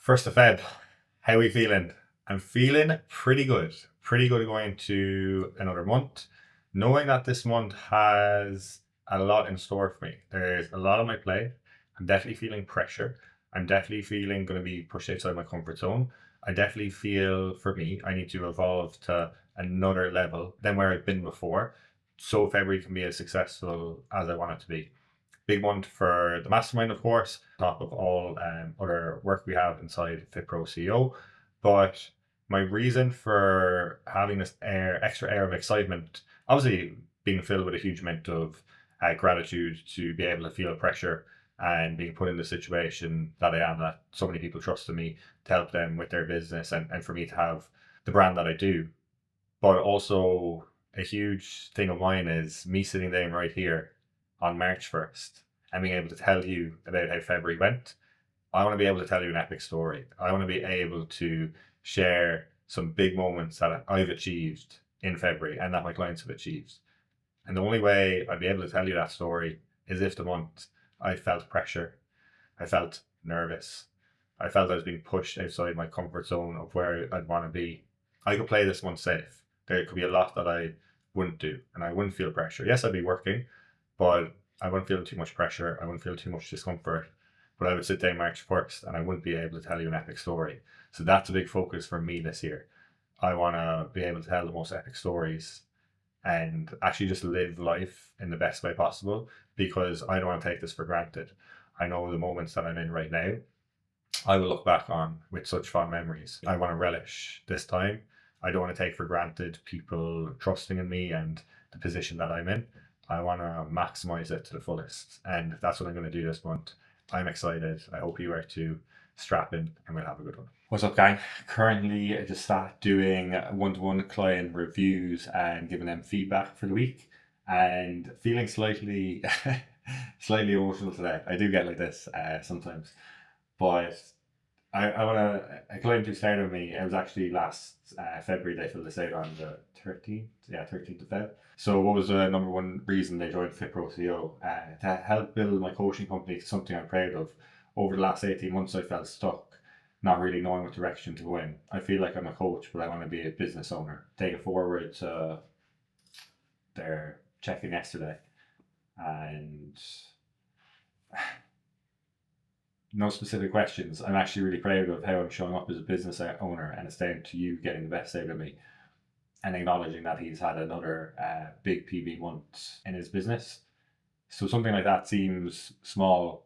1st of Feb, how are we feeling? I'm feeling pretty good. Pretty good going into another month, knowing that this month has a lot in store for me. There's a lot on my plate. I'm definitely feeling pressure. I'm definitely feeling going to be pushed outside my comfort zone. I definitely feel, for me, I need to evolve to another level than where I've been before, so February can be as successful as I want it to be. Big month for the Mastermind, of course, top of all other work we have inside FitPro CEO. But my reason for having this extra air of excitement, obviously being filled with a huge amount of gratitude to be able to feel pressure and being put in the situation that I am, that so many people trusted me to help them with their business and for me to have the brand that I do. But also a huge thing of mine is me sitting down right here on March 1st and being able to tell you about how February went. I want to be able to tell you an epic story. I want to be able to share some big moments that I've achieved in February and that my clients have achieved. And the only way I'd be able to tell you that story is if the month I felt pressure, I felt nervous, I felt I was being pushed outside my comfort zone of where I'd want to be. I could play this one safe. There could be a lot that I wouldn't do and I wouldn't feel pressure. Yes, I'd be working, but I wouldn't feel too much pressure. I wouldn't feel too much discomfort. But I would sit down March 1st and I wouldn't be able to tell you an epic story. So that's a big focus for me this year. I want to be able to tell the most epic stories and actually just live life in the best way possible, because I don't want to take this for granted. I know the moments that I'm in right now, I will look back on with such fond memories. I want to relish this time. I don't want to take for granted people trusting in me and the position that I'm in. I want to maximize it to the fullest. And that's what I'm going to do this month. I'm excited. I hope you are too. Strap in and we'll have a good one. What's up, gang? Currently, I just started doing one-to-one client reviews and giving them feedback for the week, and feeling slightly slightly emotional today. I do get like this sometimes, but I want to, a client who started with me, it was actually last February, they filled this out on the 13th, 13th of Feb. So what was the number one reason they joined FitPro CEO? To help build my coaching company to something I'm proud of. Over the last 18 months, I felt stuck, not really knowing what direction to go in. I feel like I'm a coach, but I want to be a business owner. Take it forward to their check-in yesterday, and no specific questions. I'm actually really proud of how I'm showing up as a business owner, and it's down to you getting the best out of me and acknowledging that he's had another big PB month in his business. So something like that seems small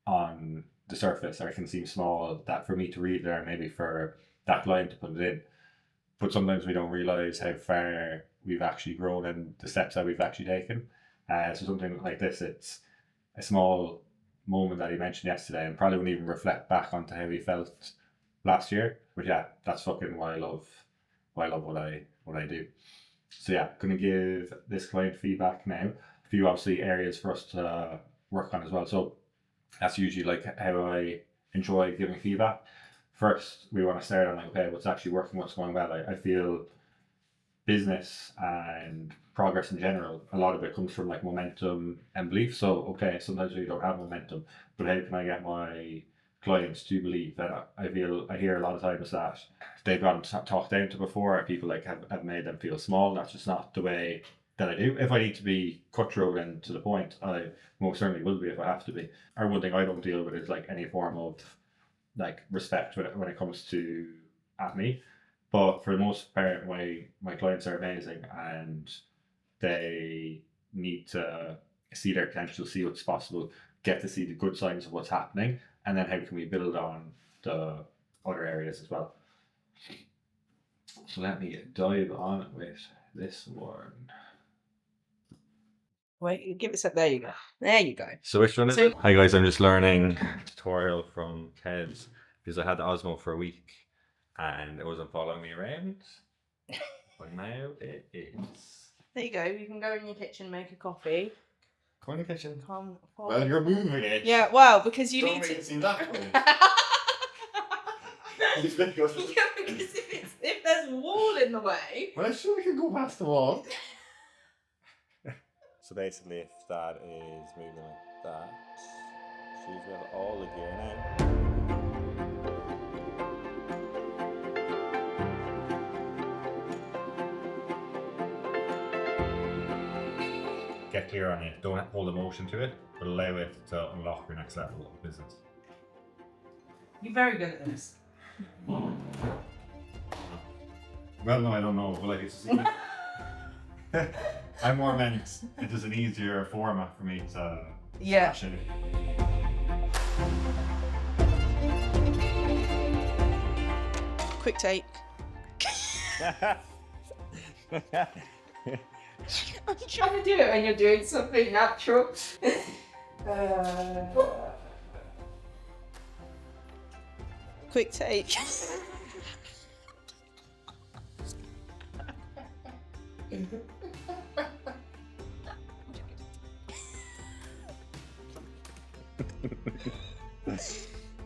on the surface, or it can seem small that for me to read there, maybe for that client to put it in. But sometimes we don't realise how far we've actually grown and the steps that we've actually taken. So something like this, it's a small moment that he mentioned yesterday, and probably wouldn't even reflect back onto how he felt last year. But yeah, that's fucking why I love what I do. So yeah, gonna give this client feedback now. A few obviously areas for us to work on as well. So that's usually like how I enjoy giving feedback. First, we want to start on like, okay, what's actually working, what's going well. I feel business and progress in general, a lot of it comes from like momentum and belief. So okay, sometimes we don't have momentum, but how can I get my clients to believe that? I hear a lot of times that they've gotten talked down to before, people like have made them feel small. That's just not the way that I do. If I need to be cutthroat and to the point, I most certainly will be if I have to be. Or one thing I don't deal with is like any form of like respect when it comes to at me. But for the most part, my clients are amazing, and they need to see their potential, see what's possible, get to see the good signs of what's happening, and then how can we build on the other areas as well. So let me dive on with this one. Wait, give it a there you go. There you go. So which one is it? Hi guys, I'm just learning tutorial from Kez because I had the Osmo for a week and it wasn't following me around. But now it is. There you go. You can go in your kitchen, make a coffee. Go in the kitchen. Come. Well, you're moving it. Yeah, well, because you Don't need make to. it seem that way. Yeah, because if there's a wall in the way. Well, I'm sure we can go past the wall. So basically, if that is moving like that, she's got all the gear now. get clear on it. Don't hold emotion to it, but allow it to unlock your next level of business. You're very good at this. Well, no, I don't know. Well, like it's. I'm more meant it is an easier format for me to. Yeah. Smash it. Quick take. I'm trying to do it when you're doing something natural. Quick take.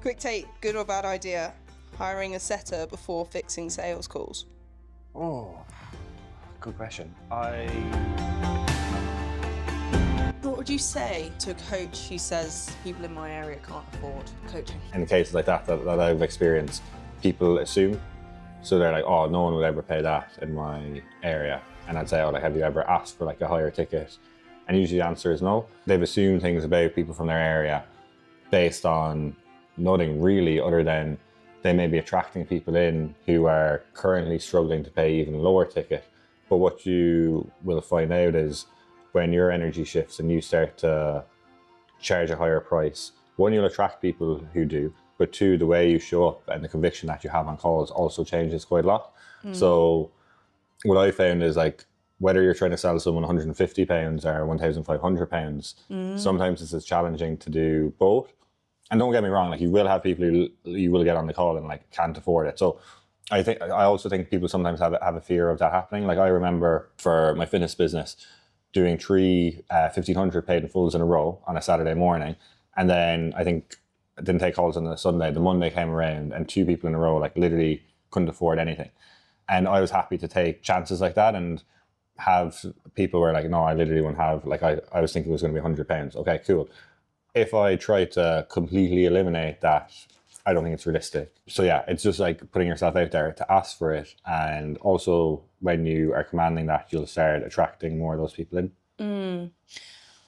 Quick take, good or bad idea? Hiring a setter before fixing sales calls. Oh, good question. What would you say to a coach who says people in my area can't afford coaching? In cases like that I've experienced, people assume. So they're like, oh, no one will ever pay that in my area. And I'd say, oh, like, have you ever asked for like a higher ticket? And usually the answer is no. They've assumed things about people from their area based on nothing really other than they may be attracting people in who are currently struggling to pay even lower ticket. But what you will find out is when your energy shifts and you start to charge a higher price, one, you'll attract people who do, but two, the way you show up and the conviction that you have on calls also changes quite a lot. So what I found is like, whether you're trying to sell someone £150 or £1,500, sometimes it's as challenging to do both. And don't get me wrong, like you will have people who you will get on the call and like can't afford it. So I also think people sometimes have a fear of that happening. Like I remember for my fitness business doing 3 1,500 paid in fulls in a row on a Saturday morning. And then I think I didn't take calls on the Sunday. The Monday came around and 2 people in a row like literally couldn't afford anything. And I was happy to take chances like that and have people were like, no, I literally won't have, like I was thinking it was going to be £100. Okay, cool. If I try to completely eliminate that, I don't think it's realistic. So yeah, it's just like putting yourself out there to ask for it. And also when you are commanding that, you'll start attracting more of those people in.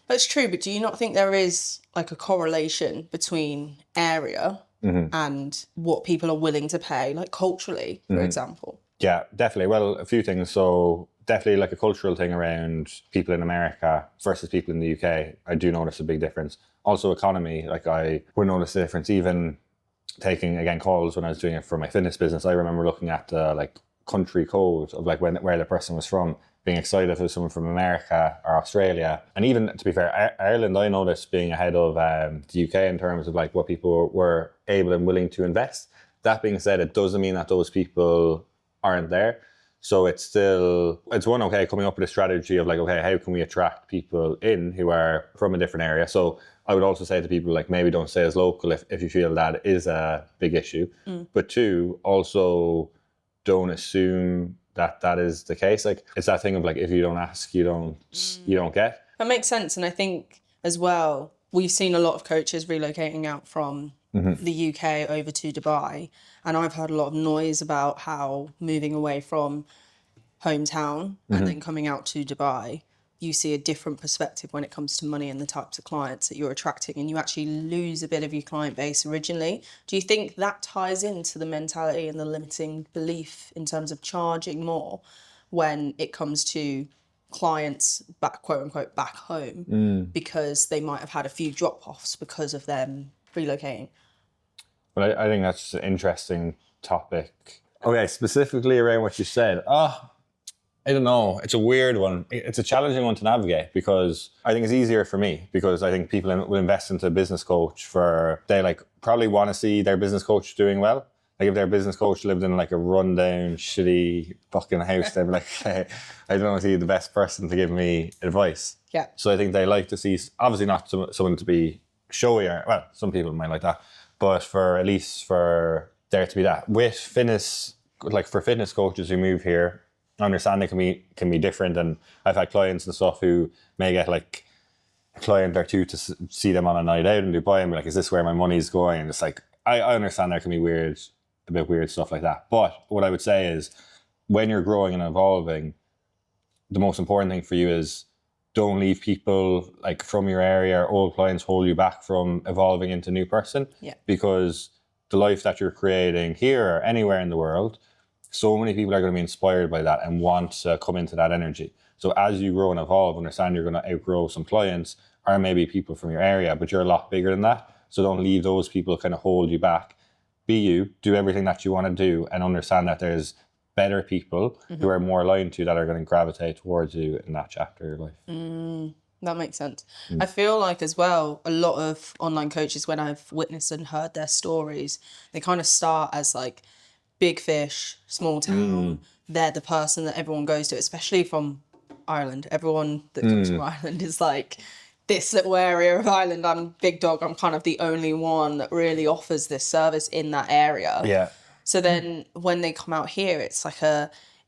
That's true, but do you not think there is like a correlation between area and what people are willing to pay, like culturally, for example? Yeah, definitely. Well, a few things. So definitely like a cultural thing around people in America versus people in the UK. I do notice a big difference. Also economy, like I would notice the difference even taking, again, calls when I was doing it for my fitness business. I remember looking at the like country code of like where the person was from, being excited if it was someone from America or Australia. And even, to be fair, Ireland, I noticed being ahead of the UK in terms of like what people were able and willing to invest. That being said, it doesn't mean that those people aren't there. So it's one, okay, coming up with a strategy of like, okay, how can we attract people in who are from a different area? So I would also say to people like, maybe don't stay as local if you feel that is a big issue. But two, also don't assume that is the case. Like it's that thing of like, if you don't ask, you don't get. That makes sense. And I think as well, we've seen a lot of coaches relocating out from the UK over to Dubai. And I've heard a lot of noise about how moving away from hometown and then coming out to Dubai, you see a different perspective when it comes to money and the types of clients that you're attracting, and you actually lose a bit of your client base originally. Do you think that ties into the mentality and the limiting belief in terms of charging more when it comes to clients back, quote unquote, back home, because they might have had a few drop-offs because of them relocating? But I think that's an interesting topic. Okay, specifically around what you said. I don't know. It's a weird one. It's a challenging one to navigate because I think it's easier for me because I think people will invest into a business coach they like probably want to see their business coach doing well. Like if their business coach lived in like a rundown, shitty fucking house, they'd be like, hey, I don't see the best person to give me advice. Yeah. So I think they like to see, obviously not someone to be showy or, well, some people might like that, but at least for there to be that. With fitness, like for fitness coaches who move here, I understand it can be different, and I've had clients and stuff who may get like a client or two to see them on a night out in Dubai and be like, is this where my money's going? And it's like, I understand there can be a bit weird stuff like that. But what I would say is when you're growing and evolving, the most important thing for you is don't leave people like from your area or old clients hold you back from evolving into a new person. Yeah. Because the life that you're creating here or anywhere in the world, so many people are going to be inspired by that and want to come into that energy. So as you grow and evolve, understand you're going to outgrow some clients or maybe people from your area, but you're a lot bigger than that. So don't leave those people kind of hold you back. Be you, do everything that you want to do, and understand that there's better people who are more aligned to you that are going to gravitate towards you in that chapter of your life. That makes sense. I feel like as well, a lot of online coaches, when I've witnessed and heard their stories, they kind of start as like big fish, small town. They're the person that everyone goes to, especially from Ireland. Everyone that comes from Ireland is like, this little area of Ireland, I'm big dog. I'm kind of the only one that really offers this service in that area. Yeah. So then when they come out here, it's like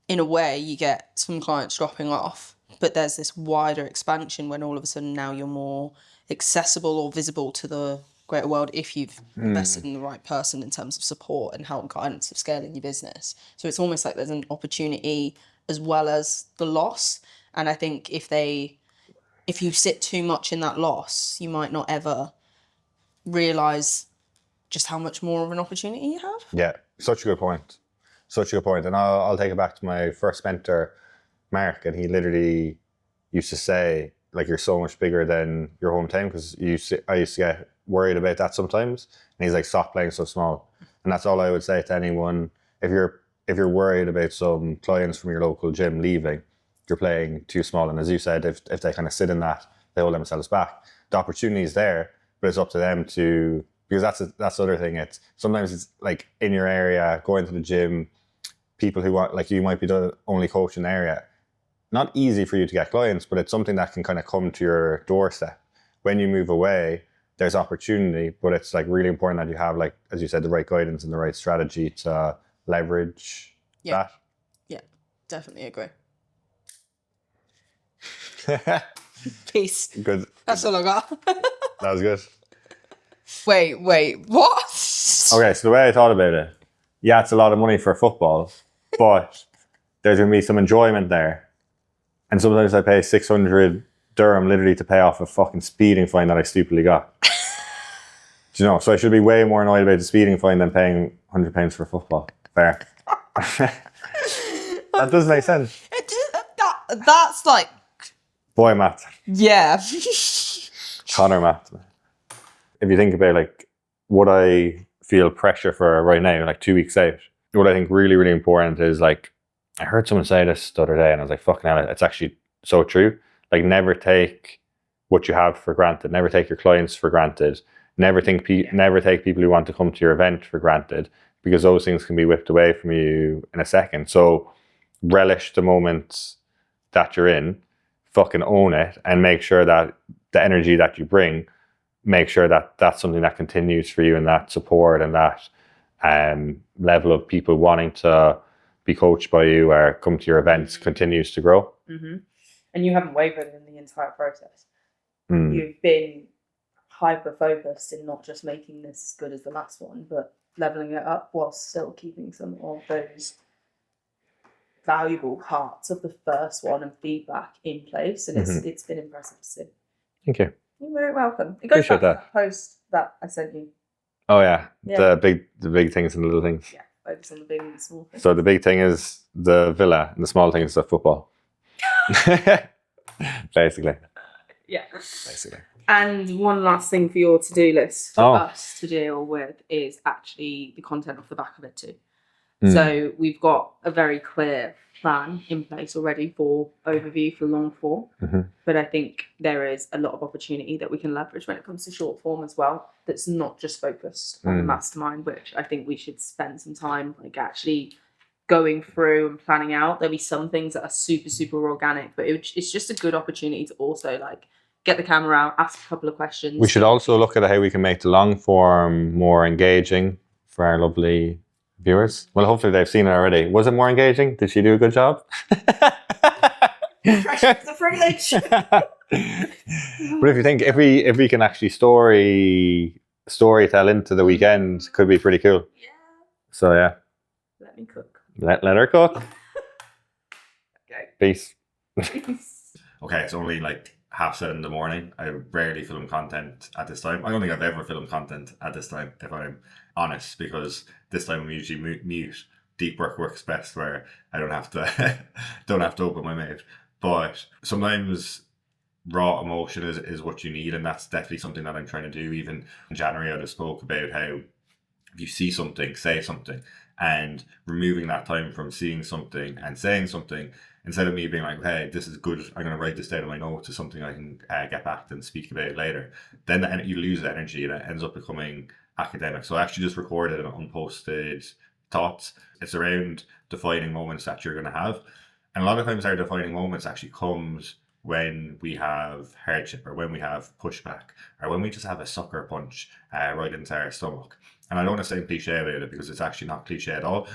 in a way, you get some clients dropping off, but there's this wider expansion when all of a sudden now you're more accessible or visible to the greater world if you've invested in the right person in terms of support and help and guidance of scaling your business. So it's almost like there's an opportunity as well as the loss. And I think if you sit too much in that loss, you might not ever realise just how much more of an opportunity you have. Yeah, such a good point. Such a good point. And I'll take it back to my first mentor, Mark, and he literally used to say, like, you're so much bigger than your hometown, because I used to get worried about that sometimes. And he's like, stop playing so small. And that's all I would say to anyone. If you're worried about some clients from your local gym leaving, you're playing too small. And as you said, if they kind of sit in that, they hold themselves back. The opportunity is there, but it's up to them to, because that's the other thing. Sometimes it's like in your area, going to the gym, people who want, like, you might be the only coach in the area. Not easy for you to get clients, but it's something that can kind of come to your doorstep. When you move away, there's opportunity, but it's like really important that you have, like, as you said, the right guidance and the right strategy to leverage that. Yeah, definitely agree. Peace. Good. That's all I got. That was good. Wait, what? Okay, so the way I thought about it, yeah, it's a lot of money for football, but there's going to be some enjoyment there. And sometimes I pay 600 dirham literally to pay off a fucking speeding fine that I stupidly got. Do you know? So I should be way more annoyed about the speeding fine than paying £100 for football. Fair. That doesn't make sense. That's like... Boy math. Yeah. Connor math. If you think about, like, what I feel pressure for right now, like 2 weeks out, what I think really, really important is, like, I heard someone say this the other day and I was like, fucking hell, it's actually so true. Like, never take what you have for granted. Never take your clients for granted. Never take people who want to come to your event for granted, because those things can be whipped away from you in a second. So relish the moments that you're in, fucking own it, and make sure that the energy that you bring, make sure that that's something that continues for you, and that support and that level of people wanting to be coached by you or come to your events continues to grow. Mm-hmm. And you haven't wavered in the entire process. You've been hyper focused in not just making this as good as the last one, but leveling it up while still keeping some of those valuable parts of the first one and feedback in place. And it's been impressive to see. Thank you. You're very welcome. It goes back to that post that I sent you. Oh yeah. The big things and the little things. Yeah, focus on the big and the small things. So the big thing is the villa, and the small thing is the football. Basically. Yeah. Basically. And one last thing for your to-do list for us to deal with is actually the content off the back of it too. So we've got a very clear plan in place already for overview for long form, but I think there is a lot of opportunity that we can leverage when it comes to short form as well, that's not just focused on the mastermind, which I think we should spend some time like actually going through and planning out. There'll be some things that are super, super organic, but it's just a good opportunity to also like get the camera out, ask a couple of questions. We should also look at how we can make the long form more engaging for our lovely viewers. Well, hopefully they've seen it already. Was it more engaging? Did she do a good job? Pressure's a privilege. But if you think, if we can actually story tell into the weekend, could be pretty cool. Yeah. So yeah. Let me cook. Let her cook. Okay. Peace. Okay, it's only like =7 in the morning. I rarely film content at this time. I don't think I've ever filmed content at this time, if I'm honest, because this time I'm usually mute. Deep work works best where I don't have to don't have to open my mouth. But sometimes raw emotion is what you need, and that's definitely something that I'm trying to do. Even in January, I just spoke about how if you see something, say something, and removing that time from seeing something and saying something, instead of me being like, hey, this is good, I'm going to write this down in my notes to something I can get back and speak about later, then you lose the energy and it ends up becoming academic. So I actually just recorded an unposted thoughts. It's around defining moments that you're going to have. And a lot of times our defining moments actually comes when we have hardship, or when we have pushback, or when we just have a sucker punch right into our stomach. And I don't want to sound cliche about it, because it's actually not cliche at all.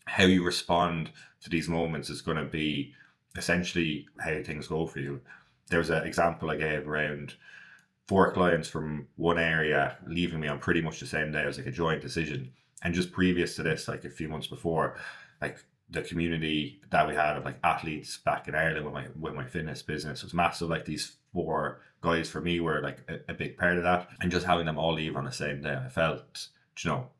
How you respond to these moments is going to be essentially how things go for you. There was an example I gave around 4 clients from one area leaving me on pretty much the same day. It was like a joint decision. And just previous to this, like a few months before, like the community that we had of like athletes back in Ireland with my fitness business was massive. Like these 4 guys for me were like a big part of that. And just having them all leave on the same day, I felt,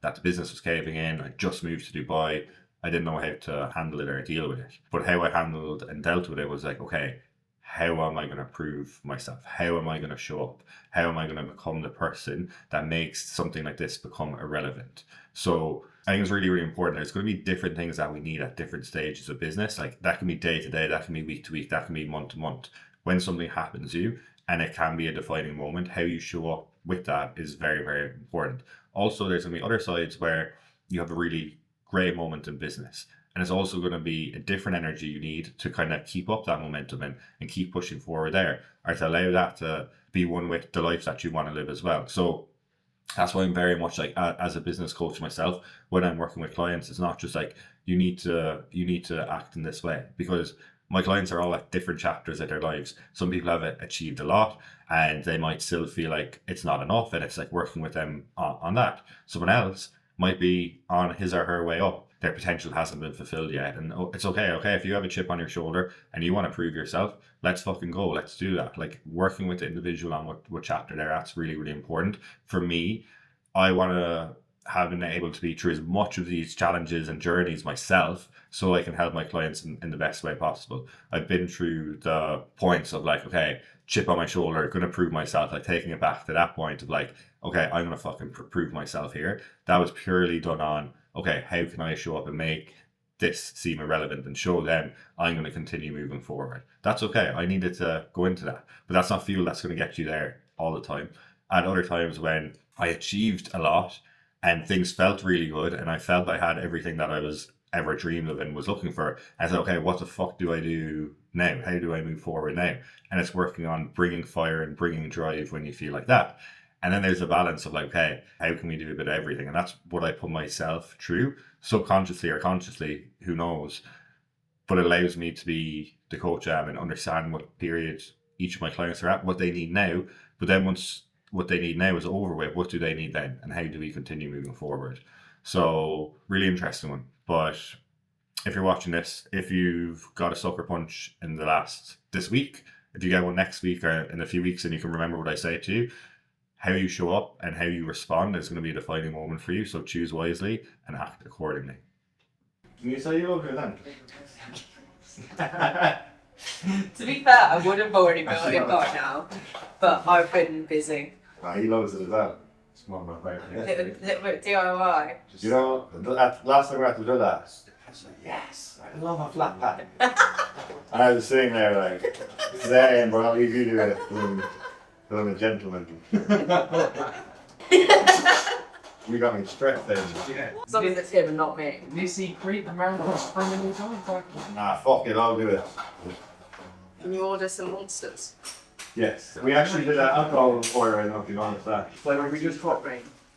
that the business was caving in. I just moved to Dubai. I didn't know how to handle it or deal with it. But how I handled and dealt with it was like, okay, how am I going to prove myself? How am I going to show up? How am I going to become the person that makes something like this become irrelevant? So I think it's really, really important. There's going to be different things that we need at different stages of business. Like that can be day to day, that can be week to week, that can be month to month. When something happens to you, and it can be a defining moment, how you show up with that is very, very important. Also, there's going to be other sides where you have a really great moment in business. And it's also going to be a different energy you need to kind of keep up that momentum and keep pushing forward there, or to allow that to be one with the life that you want to live as well. So that's why I'm very much like, as a business coach myself, when I'm working with clients, it's not just like you need to act in this way, because my clients are all at different chapters of their lives. Some people have achieved a lot and they might still feel like it's not enough, and it's like working with them on that. Someone else might be on his or her way up. Their potential hasn't been fulfilled yet, and it's okay. If you have a chip on your shoulder and you want to prove yourself, let's fucking go. Let's do that. Like working with the individual on what chapter they're at's really, really important. For me, I want to have been able to be through as much of these challenges and journeys myself, so I can help my clients in the best way possible. I've been through the points of like, okay, chip on my shoulder, going to prove myself, like taking it back to that point of like, okay, I'm going to fucking prove myself here. That was purely done on, okay, how can I show up and make this seem irrelevant and show them I'm going to continue moving forward. That's okay. I needed to go into that. But that's not fuel that's going to get you there all the time. At other times when I achieved a lot and things felt really good and I felt I had everything that I was ever dreamed of and was looking for, I said, okay, what the fuck do I do now? How do I move forward now? And it's working on bringing fire and bringing drive when you feel like that. And then there's a balance of like, hey, how can we do a bit of everything? And that's what I put myself through, subconsciously or consciously, who knows. But it allows me to be the coach I am and understand what period each of my clients are at, what they need now. But then once what they need now is over with, what do they need then? And how do we continue moving forward? So really interesting one. But if you're watching this, if you've got a sucker punch in this week, if you get one next week or in a few weeks and you can remember what I say to you, how you show up and how you respond is going to be a defining moment for you. So choose wisely and act accordingly. Can you say you love her then? To be fair, I would have already built it by now, but I've been busy. He loves it as well. It's one of my favourite. Little bit DIY. Last time we had to do that, I was like, yes, I love a flat pack. And I was sitting there like, today, but I'll leave you to it. I'm a gentleman. You got me stressed then. Yeah. As long as it's him and not me. Missy creep American spring in his own fucking. Nah, fuck it, I'll do it. Can you order some monsters? Yes. We actually did that alcohol before, I don't know if you noticed that. So we just got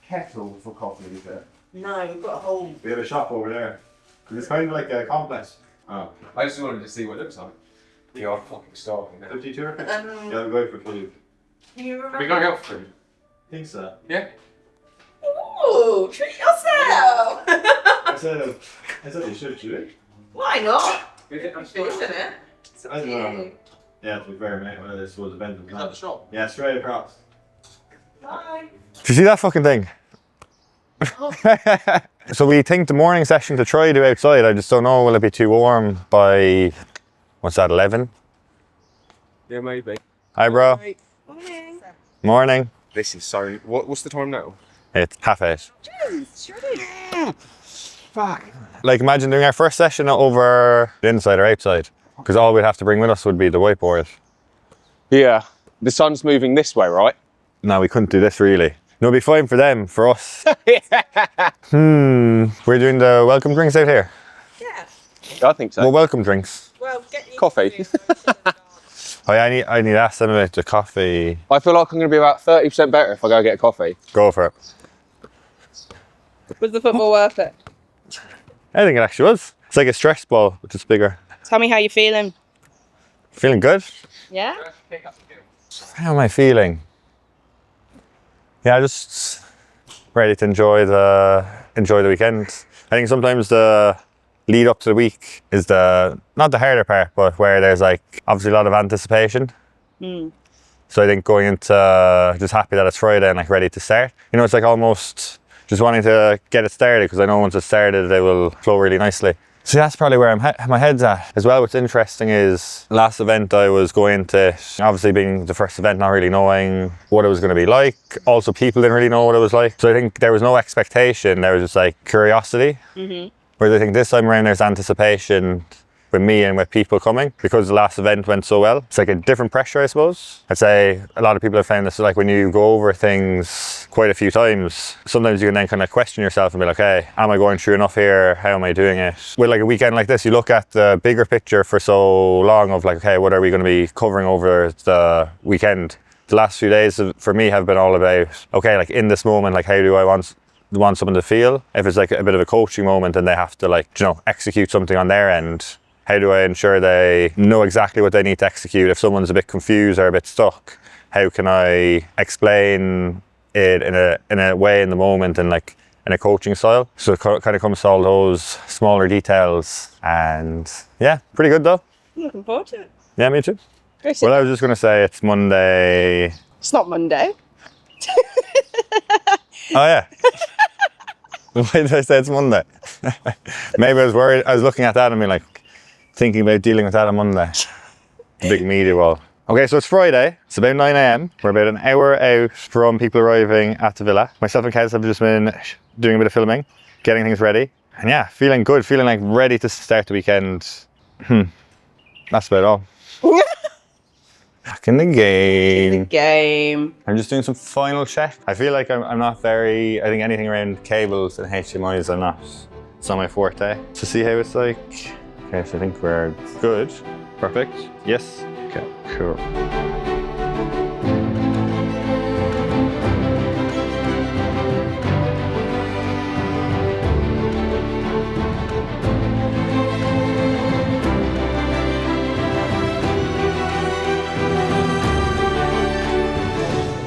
kettle for coffee, is it? No, we've got a whole. We have a shop over there. Because it's kind of like a complex. Oh. I just wanted to see what it looks like. The odd fucking store. 52 or? Yeah, we'll go for food. Can you remember? We gotta go for food. Think so. Yeah. Ooh, treat yourself! I said you should do it. Why not? Is it? I'm feeling it. It's up I to don't know. you. Yeah, to be fair, mate, one of this was a bend. Is that the shop? Yeah, straight across. Bye. Did you see that fucking thing? So we think the morning session to try do outside. I just don't know, will it be too warm by, what's that, 11? Yeah, maybe. Hi, bro. Morning. Morning. This is so. What's the time now? It's 8:30. Sure. Fuck. Like, imagine doing our first session over the inside or outside. Because all we'd have to bring with us would be the whiteboard. Yeah. The sun's moving this way, right? No, we couldn't do this really. No, it'd be fine for them, for us. We're doing the welcome drinks out here. Yeah. I think so. Well, welcome drinks. Well, get you Coffee. Oh yeah, I need to ask them about the coffee. I feel like I'm going to be about 30% better if I go get a coffee. Go for it. Was the football worth it? I think it actually was. It's like a stress ball, but just bigger. Tell me how you're feeling. Feeling good? Yeah? How am I feeling? Yeah, just ready to enjoy the weekend. I think sometimes the lead up to the week is not the harder part, but where there's like obviously a lot of anticipation. So I think going into just happy that it's Friday and like ready to start. You know, it's like almost just wanting to get it started because I know once it's started it will flow really nicely. So that's probably where my head's at. As well, what's interesting is last event I was going to, obviously being the first event, not really knowing what it was going to be like. Also, people didn't really know what it was like. So I think there was no expectation. There was just like curiosity. Whereas I think this time around there's anticipation with me and with people coming because the last event went so well. It's like a different pressure, I suppose. I'd say a lot of people have found this like when you go over things quite a few times, sometimes you can then kind of question yourself and be like, hey, am I going through enough here? How am I doing it? With like a weekend like this, you look at the bigger picture for so long of like, okay, what are we going to be covering over the weekend? The last few days for me have been all about, okay, like in this moment, like how do I want someone to feel? If it's like a bit of a coaching moment and they have to like, you know, execute something on their end, how do I ensure they know exactly what they need to execute? If someone's a bit confused or a bit stuck, how can I explain it in a way in the moment and like in a coaching style? So it kind of comes to all those smaller details, and yeah, pretty good though. Looking forward to it. Yeah, me too. Chris, Well, I was just going to say it's Monday. it's not Monday. Oh yeah. Why did I say it's Monday? Maybe I was worried. I was looking at that and being like, thinking about dealing with that on Monday. Big media wall. Okay, so it's Friday. It's about 9 a.m. We're about an hour out from people arriving at the villa. Myself and Kez have just been doing a bit of filming, getting things ready. And yeah, feeling good, feeling like ready to start the weekend. That's about all. Back in the game. Game. I'm just doing some final check. I feel like I'm not very, I think anything around cables and HDMIs, it's not my forte. To see how it's like. Okay, so I think we're good. Perfect. Yes. Okay, cool.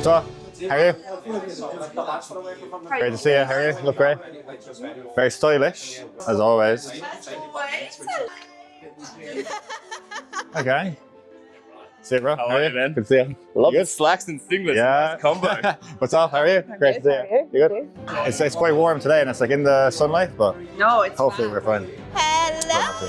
So, how are you? Great to see you. How are you? Look great. Very stylish, as always. Okay. See you, bro. How are you, man? Good to see you. Love You the good? slacks and singlets. Yeah. Nice combo. What's up? How are you? Great to see you. You good? It's quite warm today, and it's like in the sunlight, but No, it's hopefully we're fine. Hello.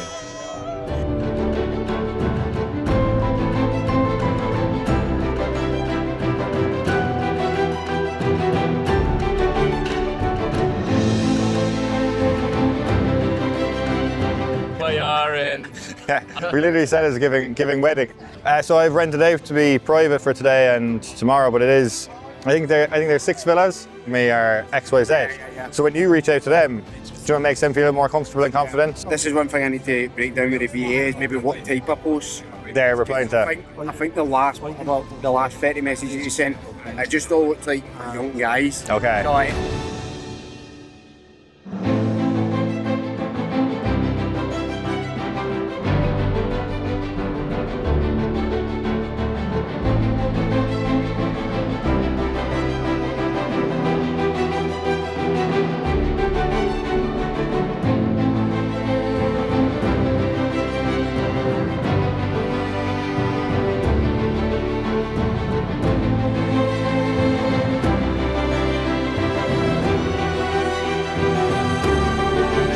Yeah, we literally said it's giving wedding. So I've rented out to be private for today and tomorrow, but it is. I think there's 6 villas. We are XYZ. So when you reach out to them, do you know what makes them feel more comfortable and confident? This is one thing I need to break down with the VA is maybe what type of posts. They're replying to. I think the last 30 messages you sent, it just all looks like young guys. Okay. Like,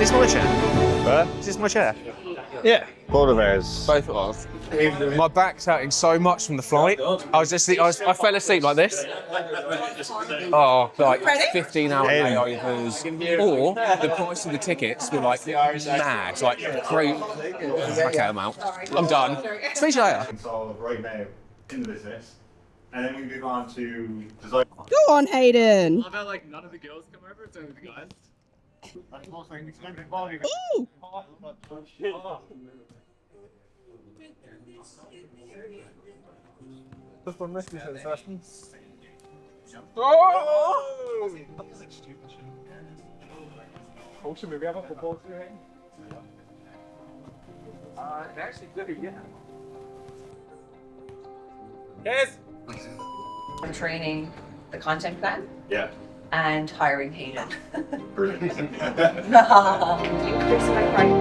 this my chair? But Is this my chair? yeah, both of ours. Both of us. My back's hurting so much from the flight. I fell asleep like this. Oh, like 15-hour layovers. Or the price of the tickets were like mad, like great. Okay, I'm out. I'm done. Speak to you later. Solve right now in the business, and then we move on to design. Go on, Hayden. I felt like none of the girls come over, it's only the guys. Ooh. Oh, should we have a football today? Actually, good, yeah. Yes! I'm training the content plan Yeah. and hiring Hayden. Brilliant. Increase my price.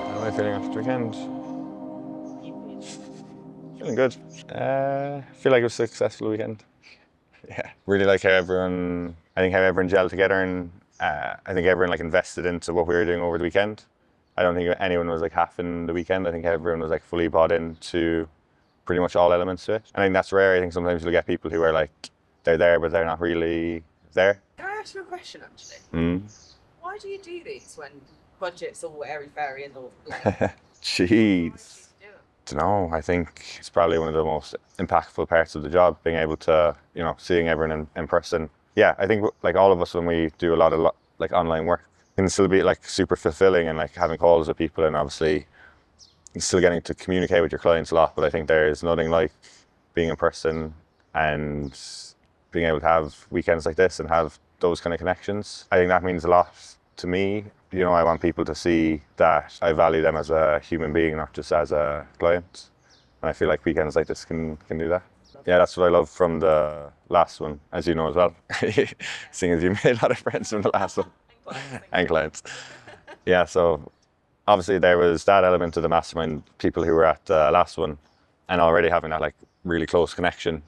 How am I feeling after the weekend? Feeling good. Feel like it was a successful weekend. Yeah, really like how everyone gelled together, and I think everyone like invested into what we were doing over the weekend. I don't think anyone was like half in the weekend. I think everyone was like fully bought into pretty much all elements to it. I think that's rare. I think sometimes you'll get people who are like, they're there, but they're not really there. Can I ask you a question, actually? Mm. Why do you do these when budget's all airy-fairy and all? Jeez. Dunno. I think it's probably one of the most impactful parts of the job, being able to, seeing everyone in person. Yeah, I think like all of us, when we do a lot of like online work, can still be like super fulfilling, and like having calls with people, and obviously still getting to communicate with your clients a lot. But I think there's nothing like being in person and being able to have weekends like this and have those kind of connections. I think that means a lot to me. I want people to see that I value them as a human being, not just as a client. And I feel like weekends like this can do that. Yeah, that's what I love from the last one, as you know as well. Seeing as you made a lot of friends from the last one. And clients. Yeah, so obviously there was that element of the Mastermind, people who were at the last one, and already having that like really close connection.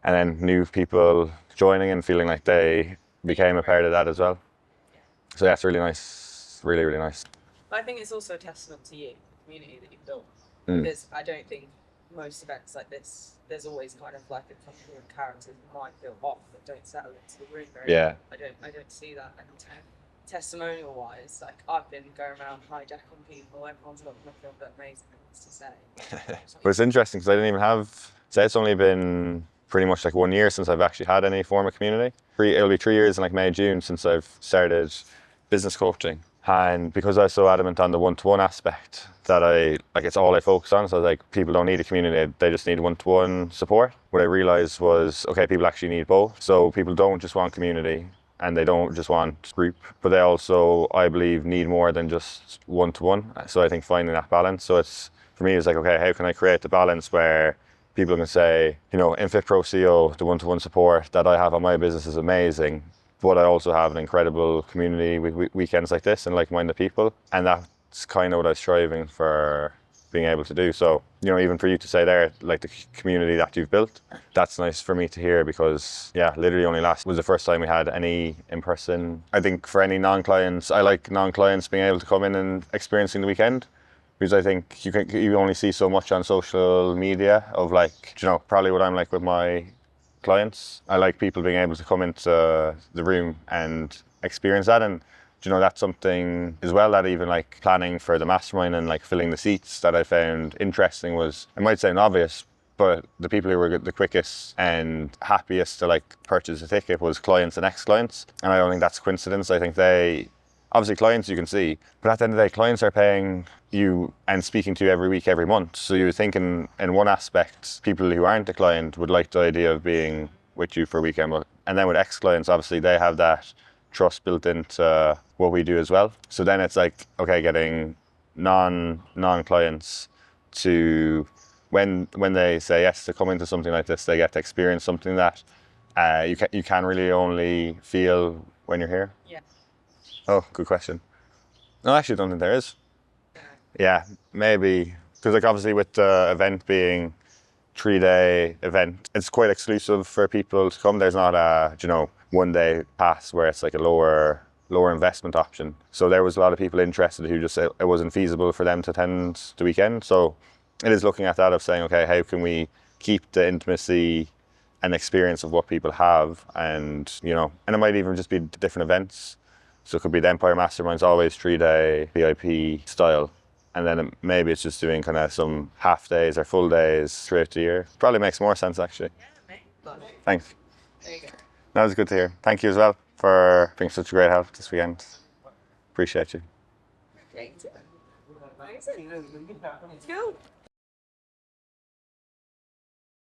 And then new people joining and feeling like they became a part of that as well. So yeah, it's really nice, really, really nice. I think it's also a testament to you, the community that you've built. Because I don't think most events like this, there's always kind of like a couple of characters that might feel off that don't settle into the room very well. I don't see that. And testimonial wise, like I've been going around hijack on people, everyone's got nothing but amazing things to say. But it's interesting because I didn't even have, say it's only been pretty much like 1 year since I've actually had any form of community. It'll be 3 years in like May, June since I've started business coaching. And because I was so adamant on the one-to-one aspect that it's all I focus on. So like people don't need a community, they just need one-to-one support. What I realized was, okay, people actually need both. So people don't just want community and they don't just want group, but they also, I believe, need more than just one-to-one. So I think finding that balance. So for me, it's like, okay, how can I create the balance where people can say, in Fit Pro CEO, the one-to-one support that I have on my business is amazing, but I also have an incredible community with weekends like this and like-minded people, and that's kind of what I was striving for being able to do. So, you know, even for you to say there, like the community that you've built, that's nice for me to hear, because yeah, literally only last was the first time we had any in person. I think for any non-clients, I like non-clients being able to come in and experiencing the weekend, because I think you only see so much on social media of, like, you know, probably what I'm like with my clients. I like people being able to come into the room and experience that. And you know, that's something as well that even like planning for the mastermind and like filling the seats that I found interesting was, it might sound obvious, but the people who were the quickest and happiest to like purchase a ticket was clients and ex-clients. And I don't think that's coincidence. I think they, obviously clients you can see, but at the end of the day, clients are paying you and speaking to you every week, every month. So you would think in one aspect, people who aren't a client would like the idea of being with you for a weekend. And then with ex-clients, obviously they have that trust built into what we do as well. So then it's like, okay, getting non-clients to, when they say yes to come into something like this, they get to experience something that you can really only feel when you're here. Yeah. Oh, good question. No, I actually don't think there is. Yeah, maybe, because like obviously with the event being 3-day event, it's quite exclusive for people to come. There's not a, you know, 1-day pass where it's like a lower investment option. So there was a lot of people interested who just said it wasn't feasible for them to attend the weekend. So it is looking at that of saying, okay, how can we keep the intimacy and experience of what people have, and you know, and it might even just be different events. So it could be the Empire Mastermind's always 3-day VIP style, and then maybe it's just doing kind of some half days or full days throughout the year. Probably makes more sense actually. Yeah, mate. Thanks. There you go. That was good to hear. Thank you as well for being such a great help this weekend. Appreciate you. Great. Amazing. Let's go.